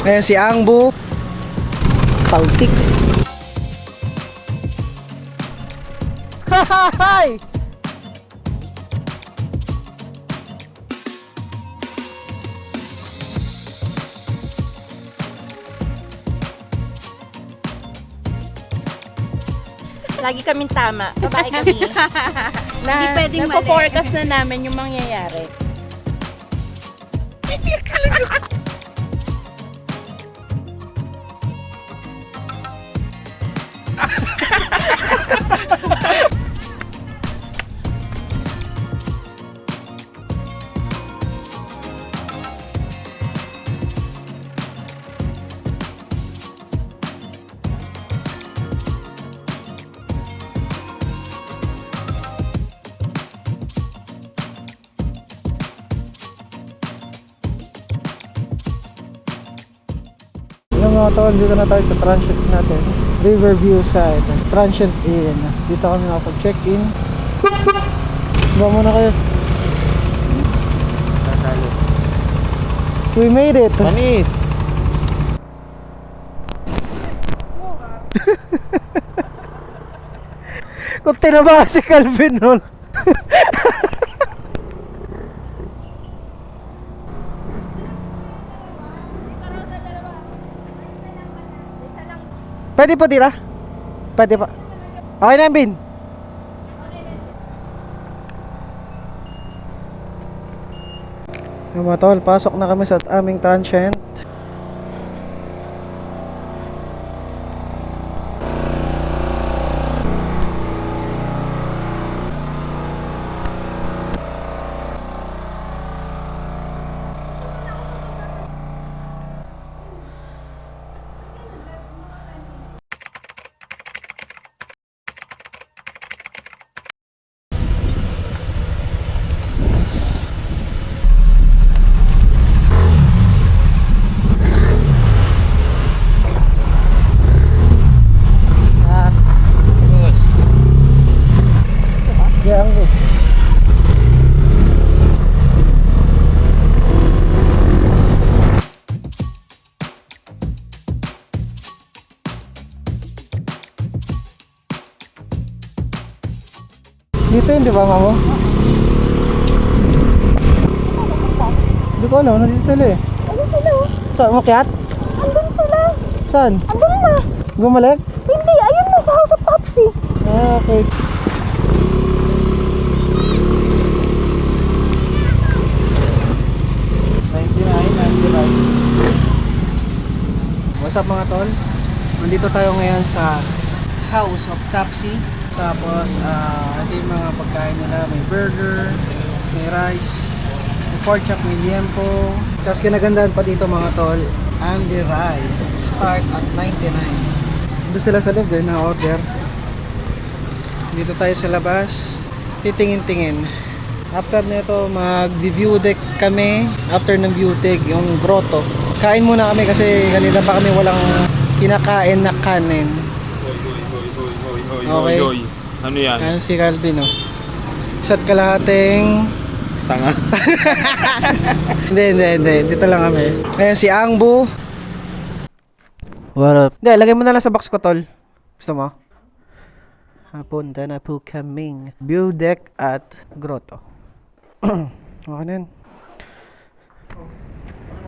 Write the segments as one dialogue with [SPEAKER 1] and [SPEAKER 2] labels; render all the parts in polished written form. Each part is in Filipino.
[SPEAKER 1] Ayan si Angbo. Paltik. Hi!
[SPEAKER 2] Lagi kaming tama. Babae kami.
[SPEAKER 3] Hindi pwedeng mali.
[SPEAKER 2] Napo-forecast na namin yung mangyayari.
[SPEAKER 1] Yung mga tol, dito na tayo sa transient natin. Riverview side, transient inn. Dito kami nakapag-check-in. Ba muna kayo. We made it.
[SPEAKER 4] Panis.
[SPEAKER 1] Kung tinaba si Calvin nun. Pwede po tira? Pwede pa. Okay na, Bin. Mga tol, pasok na kami sa aming transient. Yeah, ang good. Dito yun, di ba, mamo? Hindi ko alam, nandito sila eh.
[SPEAKER 2] Ayun sila.
[SPEAKER 1] Saan, umakyat?
[SPEAKER 2] Andun sila.
[SPEAKER 1] Saan?
[SPEAKER 2] Andun na.
[SPEAKER 1] Gumalik?
[SPEAKER 2] Hindi, ayun na sa House of Topsy.
[SPEAKER 1] Ah, okay. What's up mga tol? Nandito tayo ngayon sa House of Topsy. Tapos, ito yung mga pagkain nila. May burger, may rice, may pork chop, may liempo. Tapos kinagandaan pa dito mga tol, Andy Rice. Start at 99. Doon sila sa loob na order. Dito tayo sa labas. Titingin-tingin. After nito, mag-view deck kami. After ng view deck, yung grotto. Kain muna kami kasi kanina pa kami walang kinakain na kanin. Okay.
[SPEAKER 4] Ano yan?
[SPEAKER 1] Ayan si Calvin, oh. Isa't kalahating
[SPEAKER 4] Tanga.
[SPEAKER 1] Hindi. Dito lang kami. Ayan si Angbo. What up? Hindi, lagay mo na lang sa box ko, tol. Gusto mo? Punta na po kaming view deck at grotto. Okay na yun.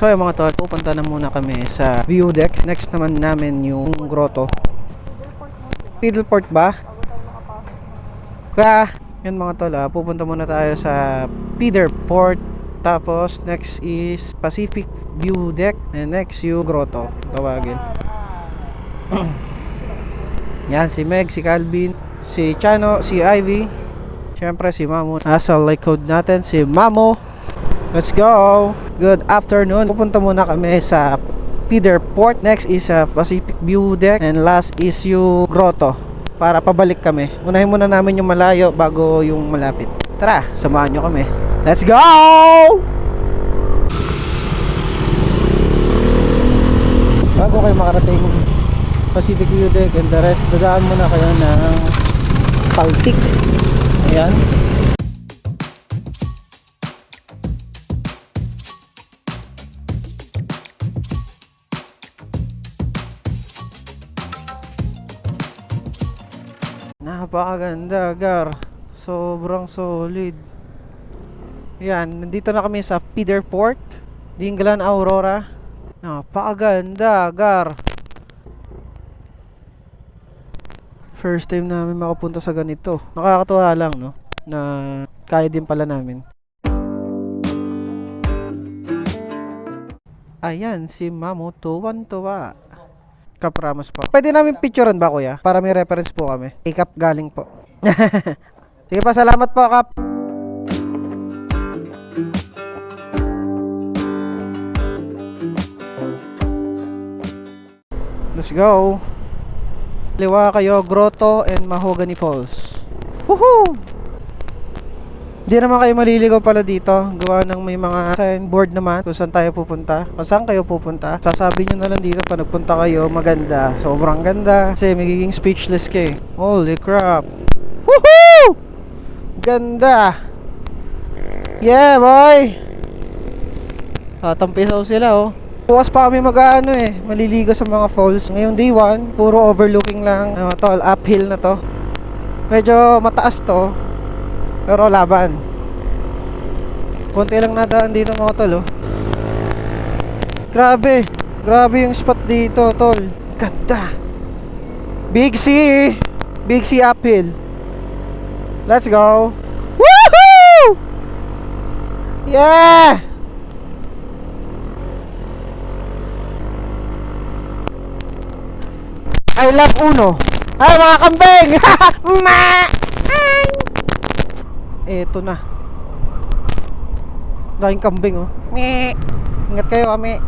[SPEAKER 1] So yung mga tol, pupunta na muna kami sa view deck. Next naman namin yung grotto. Fiddleport ba? Kaya, yun mga tol, pupunta muna tayo sa Fiddleport. Tapos, next is Pacific View Deck. And next yung grotto. Tawagin. Yan, si Meg, si Calvin, si Chano, si Ivy. Siyempre si Mamo. Nasa likod natin si Mamo. Let's go! Good afternoon. Pupunta muna kami sa Fiddleport. Next is Pacific View Deck. And last is yung grotto. Para pabalik kami. Unahin muna namin yung malayo bago yung malapit. Tara, samahan nyo kami. Let's go! Bago kayo makarating Pacific View Deck and the rest, dadaan muna kayo ng Paltik. Ayan. Napakaganda, Gar. Sobrang solid. Yan, nandito na kami sa feeder port, Dingalan, Aurora. Napakaganda, Gar. First time namin makapunta sa ganito. Nakakatuwa lang, no? Na kaya din pala namin. Ayan, si Mamo tuwan-tuwa. Kapramas po. Pwede namin picturean ba, kuya? Para may reference po kami. Kap galing po. Sige pa, salamat po, Kap. Let's go. Liwa kayo, Grotto and Mahogany Falls. Woohoo! Hindi naman kayo maliligaw pala dito. Gawa ng may mga signboard naman kung saan tayo pupunta. Kung saan kayo pupunta. Sasabi nyo na lang dito pa nagpunta kayo. Maganda. Sobrang ganda. Kasi magiging speechless kayo. Holy crap. Woohoo! Ganda. Yeah, boy. Tampisaw sila, oh. Bukas pa kami mag-ano maliligo sa mga falls. Ngayong day 1, puro overlooking lang. Tol, uphill na to. Medyo mataas to. Pero laban. Konti lang nadaan dito mga tol, oh. Grabe. Grabe yung spot dito, tol. Ganda. Big C. Big C uphill. Let's go. Woohoo! Yeah! I love Uno. Ay, mga kambing! Ma! Eto na. Daming kambing, oh. Me. Ingat kayo, kami.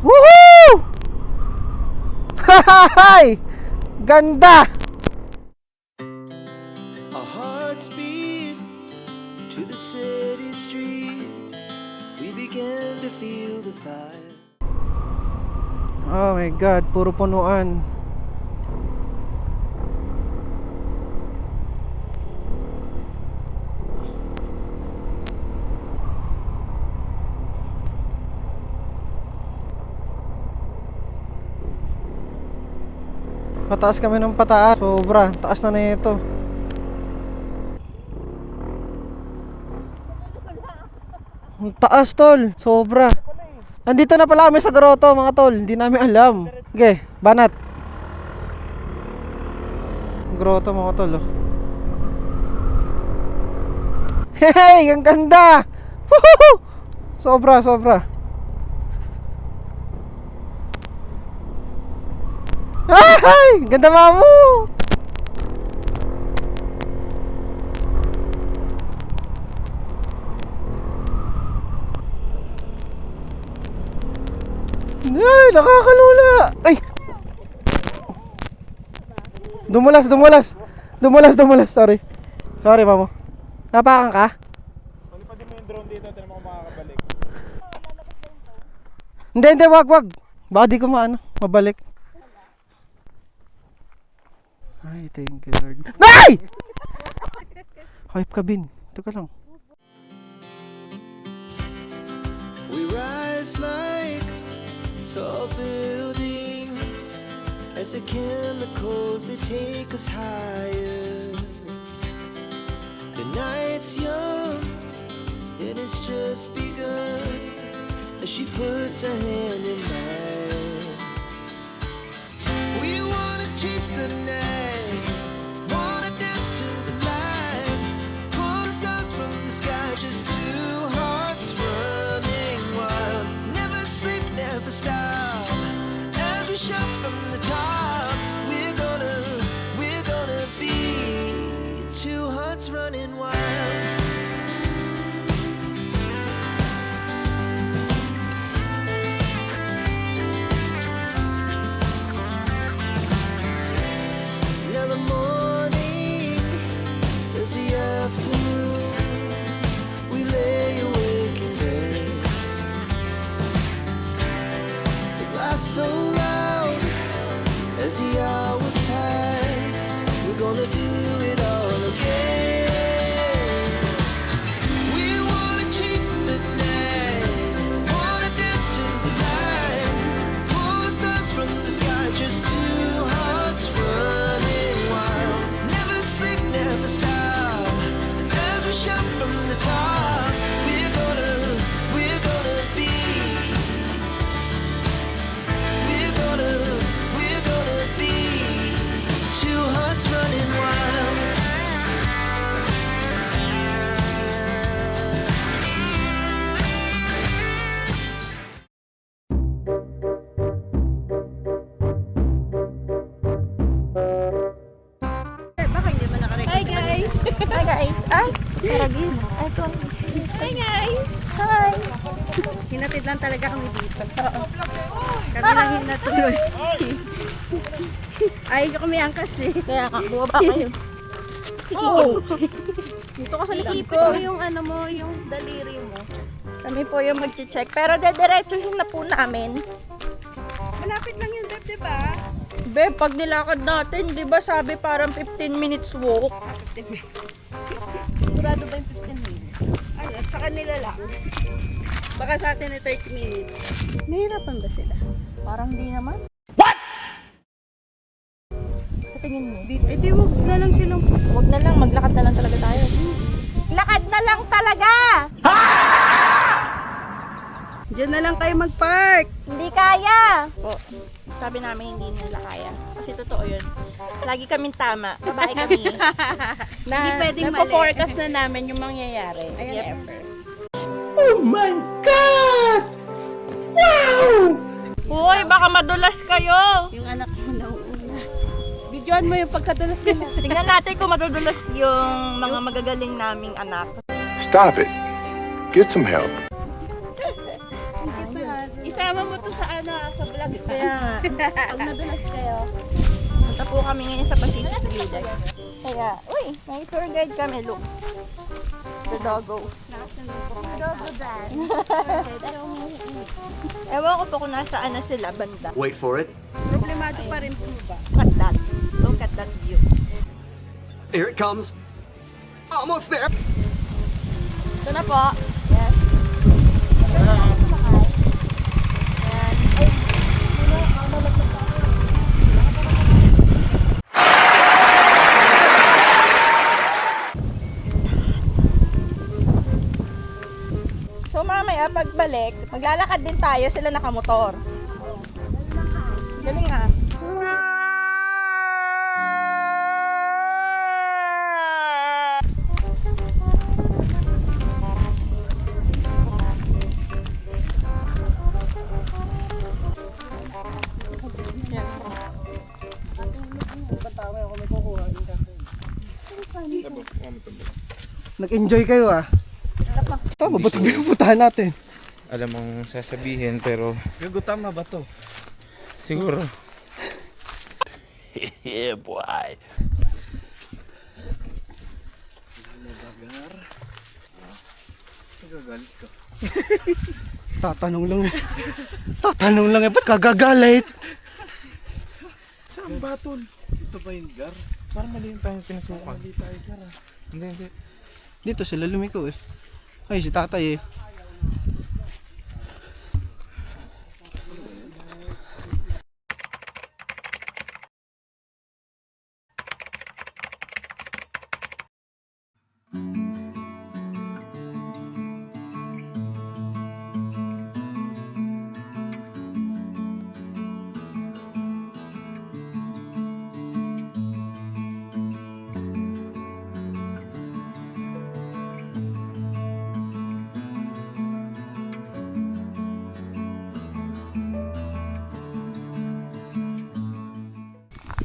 [SPEAKER 1] Woohoo! Hahahay! Ganda!
[SPEAKER 4] Our hearts beat to the city streets. We began to feel the fire.
[SPEAKER 1] Oh my God, puro punuan. Pataas kami ng pataas. Sobra, taas na nito. Ang taas, tol. Sobra. Andito na pala kami sa grotto, mga tol. Hindi namin alam. Okay, banat. Grotto, mga tol, oh. Hey, ang ganda. Woohoo! Sobra, sobra. Ay, ganda, mamu. Ay, nakakalula. Ay. Dumulas, dumulas. Dumulas, dumulas. Sorry. Sorry, mamo. Napakan ka?
[SPEAKER 5] Palipadin mo yung drone dito, tayo mo makakabalik.
[SPEAKER 1] Hindi, hindi, wag, wag. Baka di ko maano, mabalik. Ay, thank you, Lord. Nay! Hype ka, Bin. Teka lang.
[SPEAKER 4] We rise like tall buildings as the chemicals they take us higher. The night's young, it has just begun as she puts her hand in mine. We wanna chase the night, wanna dance to the light, pull the stars from the sky, just two hearts running wild. Never sleep, never stop, as we shout from the top. We're gonna be two hearts running wild.
[SPEAKER 3] Hatid lang talaga kami dito. Kami lang yung natuloy. Ayaw nyo kami angkas eh.
[SPEAKER 2] Kaya nga, bumaba kayo.
[SPEAKER 3] Oo.
[SPEAKER 2] Dito ka sa likod
[SPEAKER 3] Ipit
[SPEAKER 2] ko.
[SPEAKER 3] mo yung ano mo, yung daliri mo.
[SPEAKER 2] Kami po yung mag-check. Pero dediretsuhin na po namin.
[SPEAKER 3] Malapit lang yun, Beb, diba?
[SPEAKER 2] Beb, pag nilakad natin, di ba sabi parang 15 minutes walk?
[SPEAKER 3] Sigurado ba yung 15 minutes? Ay, at sa kanila lang. Baka sa atin ay 30 minutes.
[SPEAKER 2] Nahirapan ba sila? Parang di naman. What? Sa tingin mo?
[SPEAKER 3] Eh di wag na lang silang...
[SPEAKER 2] Huwag na lang, maglakad na lang talaga tayo. Lakad na lang talaga!
[SPEAKER 3] Diyan na lang kayo mag-park.
[SPEAKER 2] Hindi kaya! Po, sabi namin hindi nila kaya. Kasi totoo yun. Lagi kaming tama. Babae kami.
[SPEAKER 3] Hindi pwedeng mali.
[SPEAKER 2] Napo-forecast na namin yung mangyayari.
[SPEAKER 3] Ayan.
[SPEAKER 2] Never.
[SPEAKER 4] Oh my God! Wow!
[SPEAKER 2] Uy, baka madulas kayo!
[SPEAKER 3] Yung anak mo nauuna. Videoan mo yung pagkadulas mo.
[SPEAKER 2] Tingnan natin kung madudulas yung mga magagaling naming anak.
[SPEAKER 6] Stop it. Get some help.
[SPEAKER 3] Isama mo to sa ano, sa vlog.
[SPEAKER 2] Kaya nga.
[SPEAKER 3] Pag nadulas kayo.
[SPEAKER 2] Punta po kami ngayon sa Pacific Village. Kaya, uy, may tour guide kami, look. The doggo.
[SPEAKER 3] Dogo dad.
[SPEAKER 2] Ewan ko po kung nasaan na sila, banda.
[SPEAKER 7] Wait for it.
[SPEAKER 3] Problemado pa rin po ba?
[SPEAKER 2] Look at that. Look at that view.
[SPEAKER 7] Here it comes. Almost there.
[SPEAKER 2] Ito na po. Yes. Yan. Ay, so mamaya pagbalik, maglalakad din tayo, sila nakamotor. Galing nga.
[SPEAKER 1] Nag-enjoy kayo ah. Tama ba ito pinuputahan natin?
[SPEAKER 5] Alam mong sasabihin pero
[SPEAKER 1] Gugutam na ba to?
[SPEAKER 5] siguro.
[SPEAKER 6] Yeah, boy.
[SPEAKER 1] Tatanong lang. Tatanong lang eh, ba't kagagalit?
[SPEAKER 5] Saan ba tol? Ito ba yung gar? Parang mali yung tayong pinasukan. Mali tayo gar ah. Hindi.
[SPEAKER 1] Dito sila lumiko eh. Ay, si tatay eh.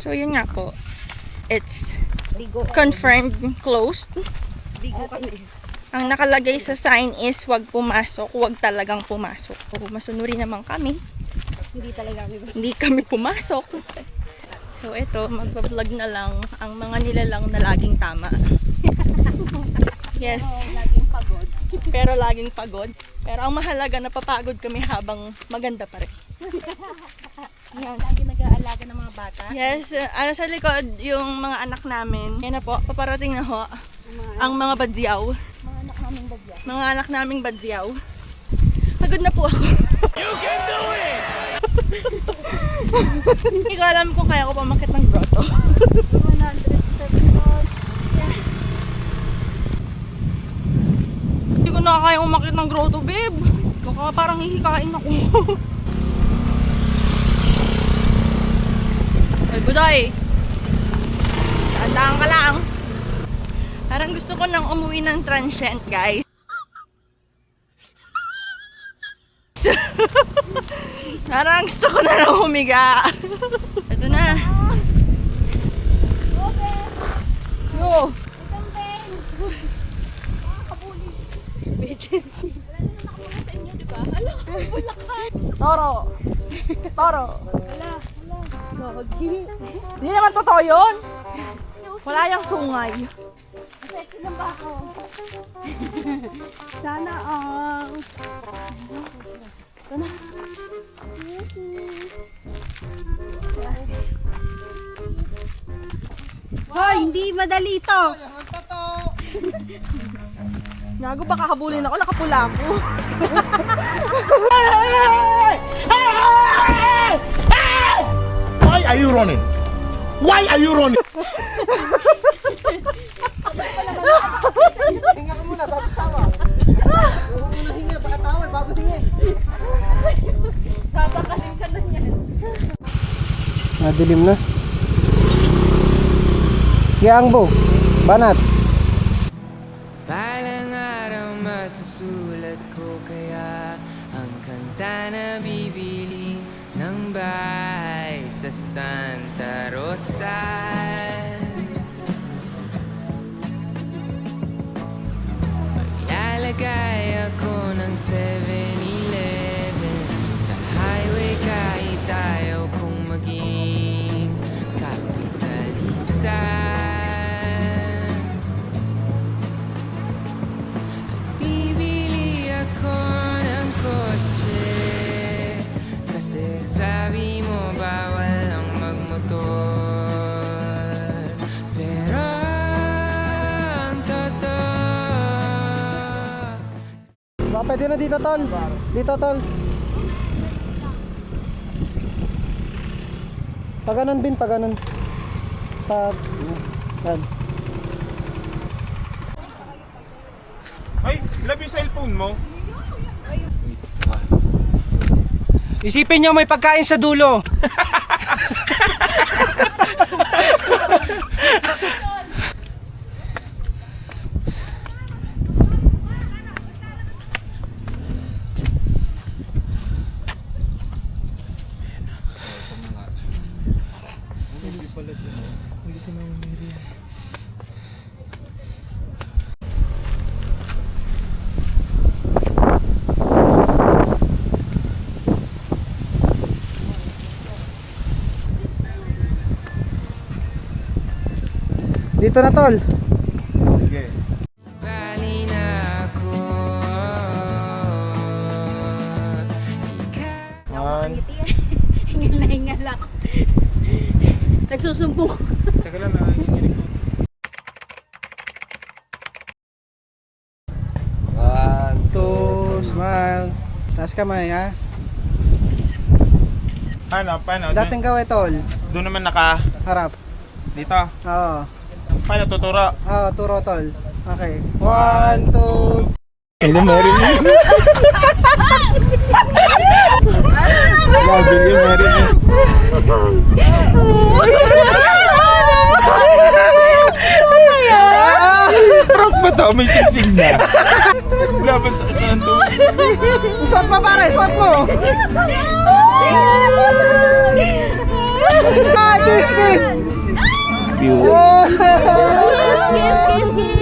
[SPEAKER 2] So yun nga po. It's confirmed closed.
[SPEAKER 3] Bigo kami.
[SPEAKER 2] Ang nakalagay sa sign is wag pumasok, wag talagang pumasok. O masunuri naman kami.
[SPEAKER 3] Hindi talaga kami.
[SPEAKER 2] Hindi kami pumasok. So eto, magpa-vlog na lang ang mga nilalang na laging tama. Yes.
[SPEAKER 3] Laging pagod.
[SPEAKER 2] Pero laging pagod. Pero ang mahalaga, napapagod kami habang maganda pa rin. Yan.
[SPEAKER 3] Lagi nag-aalaga ng mga bata.
[SPEAKER 2] Yes, ano sa likod yung mga anak namin. Yan na po, paparating na ho ang mga badyaw.
[SPEAKER 3] Mga anak namin bagya.
[SPEAKER 2] Mga anak naming badyaw. Pagod na po ako. You can do it! Hindi ko alam kung kaya ko pamakit ng grotto.
[SPEAKER 3] 107 dollars.
[SPEAKER 2] Hindi ko na kaya umakit ng grotto, babe. Baka parang hihikain ako. Ay, buday. Tandaan ka lang. Parang gusto ko nang umuwi ng transient, guys. Parang gusto ko na lang humiga. Ito na. Go!
[SPEAKER 3] Wala na nakakuha sa inyo, di ba?
[SPEAKER 2] Toro. Toro. Hindi naman totoo yun. Wala yung sungay.
[SPEAKER 3] Sexy lang ba ako? Sana all. Hoy, hindi madali to.
[SPEAKER 2] Gago, baka habulin ako, nakapula ako.
[SPEAKER 6] Why are you running? Why are you running?
[SPEAKER 1] Hinga ka muna bago tawa. Huwag mo na hinga, baka tawa bago hinga.
[SPEAKER 2] Sasakalin ka na niyan.
[SPEAKER 1] Madilim na. Giangbo, banat.
[SPEAKER 8] Balang araw masusulat ko kaya ang kanta na bibili ng bahay sa Santa Rosa. Maglalagay ako ng 7-Eleven sa highway kahit ayaw kong maging kapitalista. Bibili ako ng kotse kasi sabi mo bawal ang magmotor. Pero ang totoo,
[SPEAKER 1] Baka pwede na dito, tol. Dito, tol. Paganon, Bin, paganon. Yan.
[SPEAKER 5] Ay, love yung cellphone mo.
[SPEAKER 1] Isipin nyo, may pagkain sa dulo. Dito na, tol.
[SPEAKER 5] Sige.
[SPEAKER 8] bali na ako. Ikaw
[SPEAKER 3] Hingal na hingal ako. Nagsusumbong.
[SPEAKER 5] Teka lang, nakikinig ko.
[SPEAKER 1] 1, 2, smile. Taas kamay, ha?
[SPEAKER 5] Paano?
[SPEAKER 1] Dating gawin, tol.
[SPEAKER 5] Doon naman naka...
[SPEAKER 1] Harap.
[SPEAKER 5] Dito.
[SPEAKER 1] Oo.
[SPEAKER 5] Paano tuturo?
[SPEAKER 1] Oo, turo, tol. Okay. 1, 2.
[SPEAKER 5] Hello, Marilyn. Grabe yun, Marilyn. Rock ba to? May singsing na. Labas ang tubig.
[SPEAKER 1] Suot mo, pare! Suot mo! Kiss, kiss!
[SPEAKER 5] View.
[SPEAKER 2] Kiss, kiss, kiss.